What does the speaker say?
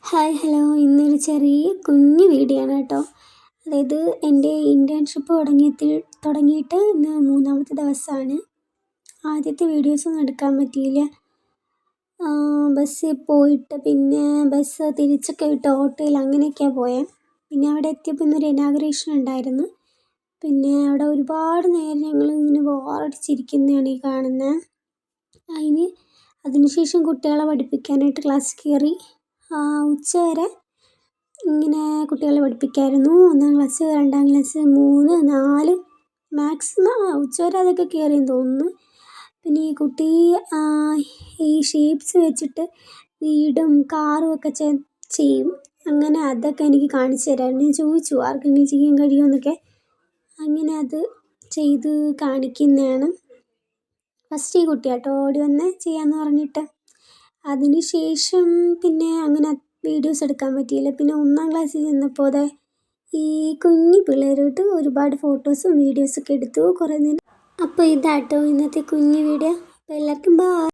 Hi hello, ഇന്നൊരു ചെറിയ കുഞ്ഞു വീഡിയോ ആണ് കേട്ടോ. അതായത് എൻ്റെ ഇൻറ്റേൺഷിപ്പ് തുടങ്ങിയിട്ട് ഇന്ന് മൂന്നാമത്തെ ദിവസമാണ്. ആദ്യത്തെ വീഡിയോസൊന്നും എടുക്കാൻ പറ്റിയില്ല. ബസ്സിൽ പോയിട്ട് പിന്നെ ബസ് തിരിച്ചൊക്കെ വിട്ട് ഓട്ടോയിൽ അങ്ങനെയൊക്കെയാണ് പോയത്. പിന്നെ അവിടെ എത്തിയപ്പോൾ ഇന്നൊരു ഇനാഗുറേഷൻ ഉണ്ടായിരുന്നു. പിന്നെ അവിടെ ഒരുപാട് നേരം ഞങ്ങൾ ഇങ്ങനെ ബോറടിച്ചിരിക്കുന്നതാണ് ഈ കാണുന്നത്. അതിനുശേഷം കുട്ടികളെ പഠിപ്പിക്കാനായിട്ട് ക്ലാസ്സിൽ കയറി. ഉച്ചവരെ ഇങ്ങനെ കുട്ടികളെ പഠിപ്പിക്കായിരുന്നു. 1-ാം ക്ലാസ്, 2-ാം ക്ലാസ്, 3, 4 മാക്സിമം ഉച്ചവരെ അതൊക്കെ കയറിയെന്ന് തോന്നുന്നു. പിന്നെ ഈ കുട്ടി ഈ ഷേപ്സ് വെച്ചിട്ട് വീടും കാറും ഒക്കെ ചെയ്യും. അങ്ങനെ അതൊക്കെ എനിക്ക് കാണിച്ചു തരാമായിരുന്നു. ഞാൻ ചോദിച്ചു ആർക്കെങ്കിലും ചെയ്യാൻ കഴിയുമോ എന്നൊക്കെ. അങ്ങനെ അത് ചെയ്ത് കാണിക്കുന്നതാണ്. ഫസ്റ്റ് ഈ കുട്ടിയാട്ടോ ഓടി വന്ന് ചെയ്യാമെന്ന് പറഞ്ഞിട്ട്. അതിന് ശേഷം പിന്നെ അങ്ങനെ വീഡിയോസ് എടുക്കാൻ പറ്റിയില്ല. പിന്നെ 1-ാം ക്ലാസ്സിൽ ചെന്നപ്പോൾ ഈ കുഞ്ഞു പിള്ളേരോട്ട് ഒരുപാട് ഫോട്ടോസും വീഡിയോസൊക്കെ എടുത്തു കുറേ നേരം. അപ്പോൾ ഇതാട്ടോ ഇന്നത്തെ കുഞ്ഞു വീഡിയോ. അപ്പോൾ എല്ലാവർക്കും ബൈ.